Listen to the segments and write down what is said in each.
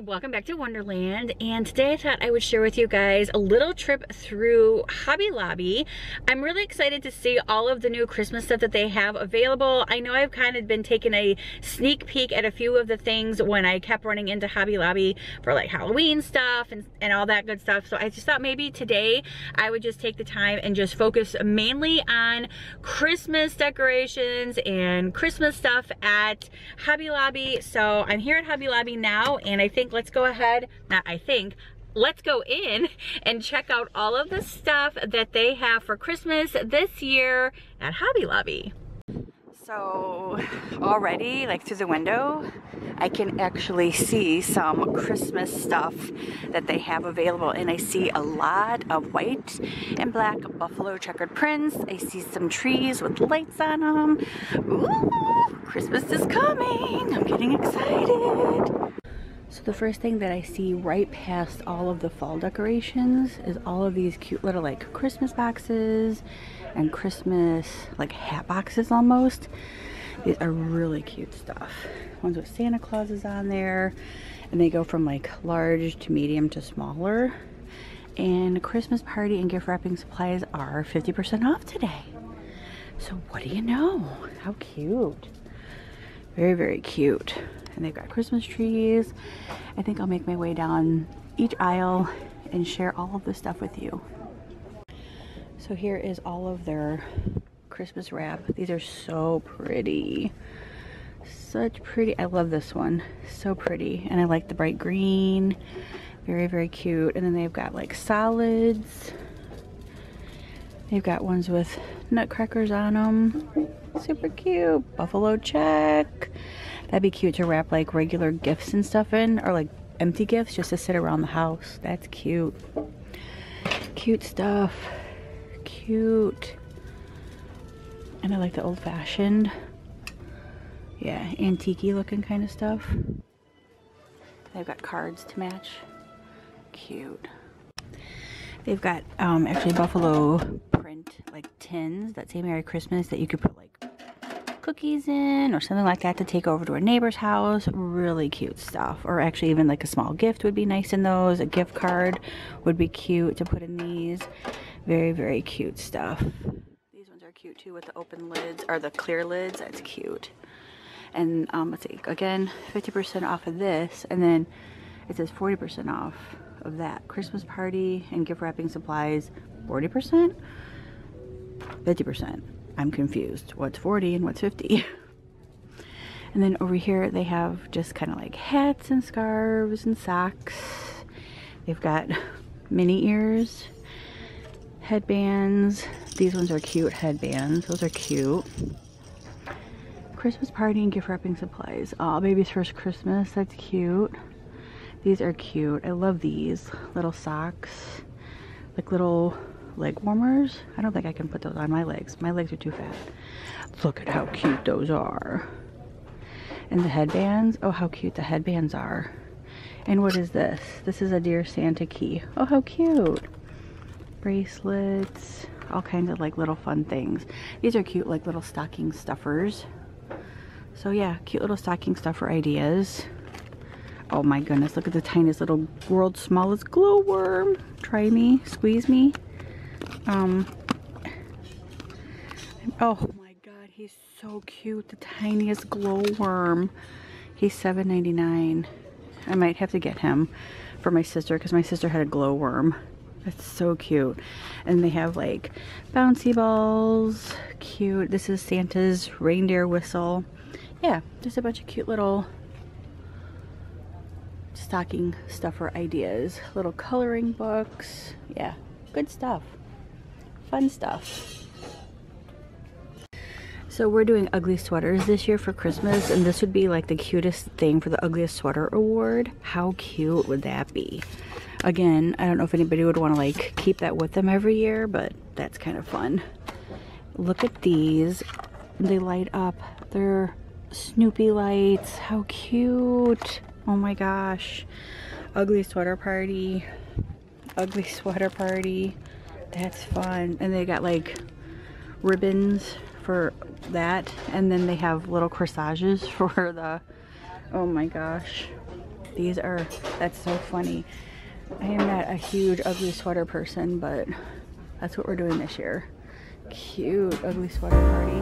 welcome back to Wonderland, and today I thought I would share with you guys a little trip through Hobby Lobby. I'm really excited to see all of the new Christmas stuff that they have available. I know I've kind of been taking a sneak peek at a few of the things when I kept running into Hobby Lobby for like Halloween stuff and all that good stuff, so I just thought maybe today I would just take the time and just focus mainly on Christmas decorations and Christmas stuff at Hobby Lobby. So I'm here at Hobby Lobby now, and I think let's go ahead, let's go in and check out all of the stuff that they have for Christmas this year at Hobby Lobby. So already, like through the window, I can actually see some Christmas stuff that they have available, and I see a lot of white and black buffalo checkered prints. I see some trees with lights on them. Ooh, Christmas is coming. I'm getting excited. So the first thing that I see right past all of the fall decorations is all of these cute little like Christmas boxes and Christmas like hat boxes almost. These are really cute stuff. Ones with Santa Clauses on there, and they go from like large to medium to smaller. And Christmas party and gift wrapping supplies are 50% off today. So what do you know? How cute. Very, very cute. And they've got Christmas trees. I think I'll make my way down each aisle and share all of this stuff with you. So here is all of their Christmas wrap. These are so pretty. Such pretty. I love this one. So pretty. And I like the bright green. Very, very cute. And then they've got like solids. They've got ones with nutcrackers on them. Super cute. Buffalo check. That'd be cute to wrap like regular gifts and stuff in, or like empty gifts just to sit around the house. That's cute. Cute stuff. Cute. And I like the old-fashioned, yeah, antique-y looking kind of stuff. They've got cards to match. Cute. They've got actually buffalo print like tins that say Merry Christmas that you could put like cookies in or something like that to take over to a neighbor's house. Really cute stuff. Or actually even like a small gift would be nice in those. A gift card would be cute to put in these. Very, very cute stuff. These ones are cute too with the open lids or the clear lids. That's cute. And let's see, again, 50% off of this, and then it says 40% off of that. Christmas party and gift wrapping supplies, 40%? 50%. I'm confused. What's 40 and what's 50? And then over here they have just kind of like hats and scarves and socks. They've got mini ears, headbands. These ones are cute headbands. Those are cute. Christmas party and gift wrapping supplies. Oh, baby's first Christmas. That's cute. These are cute. I love these little socks. Like little leg warmers. I don't think I can put those on my legs. My legs are too fat. Look at how cute those are. And the headbands. Oh, how cute the headbands are. And what is this? This is a Dear Santa key. Oh, how cute. Bracelets. All kinds of like little fun things. These are cute like little stocking stuffers. So yeah, cute little stocking stuffer ideas. Oh my goodness, look at the tiniest little world's smallest glowworm. Try me, squeeze me. Oh my god, he's so cute. The tiniest glowworm. He's $7.99. I might have to get him for my sister because my sister had a glowworm. That's so cute. And they have like bouncy balls. Cute. This is Santa's reindeer whistle. Yeah, just a bunch of cute little stocking stuffer ideas. Little coloring books. Yeah, good stuff. Fun stuff. So we're doing ugly sweaters this year for Christmas, and this would be like the cutest thing for the ugliest sweater award. How cute would that be? Again, I don't know if anybody would want to like keep that with them every year, but that's kind of fun. Look at these. They light up. They're Snoopy lights. How cute. Oh my gosh. Ugly sweater party. Ugly sweater party. That's fun. And they got like ribbons for that, and then they have little corsages for the, oh my gosh, These are, that's so funny. I am not a huge ugly sweater person, but that's what we're doing this year. Cute ugly sweater party.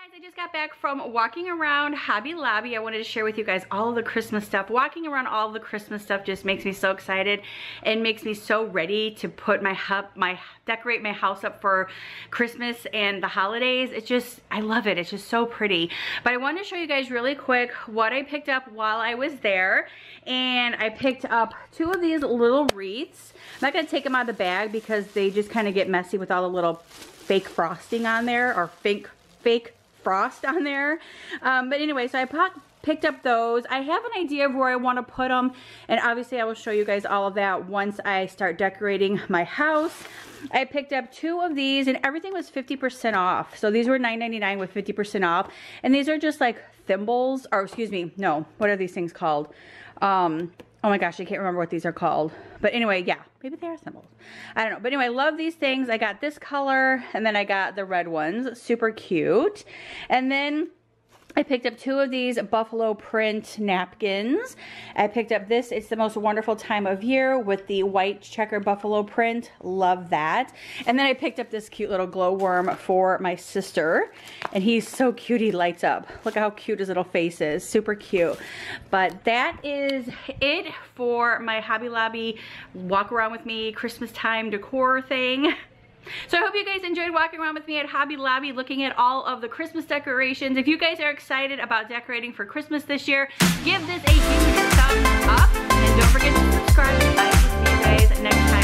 I just got back from walking around Hobby Lobby. I wanted to share with you guys all of the Christmas stuff. Walking around all of the Christmas stuff just makes me so excited and makes me so ready to put decorate my house up for Christmas and the holidays. It's just, I love it. It's just so pretty. But I wanted to show you guys really quick what I picked up while I was there. And I picked up 2 of these little wreaths. I'm not gonna take them out of the bag because they just kind of get messy with all the little fake frosting on there, or fake frost on there. But anyway, so I picked up those. I have an idea of where I want to put them, and obviously I will show you guys all of that once I start decorating my house. I picked up 2 of these, and everything was 50% off. So these were $9.99 with 50% off, and these are just like thimbles, or excuse me, no, what are these things called? Oh Oh my gosh, I can't remember what these are called. But anyway, yeah, maybe they are symbols. I don't know. But anyway, I love these things. I got this color and then I got the red ones. Super cute. And then I picked up 2 of these buffalo print napkins. I picked up this. It's the most wonderful time of year with the white checker buffalo print. Love that. And then I picked up this cute little glowworm for my sister. And he's so cute. He lights up. Look how cute his little face is. Super cute. But that is it for my Hobby Lobby walk around with me Christmas time decor thing. So I hope you guys enjoyed walking around with me at Hobby Lobby looking at all of the Christmas decorations. If you guys are excited about decorating for Christmas this year, give this a huge thumbs up. And don't forget to subscribe. I will see you guys next time.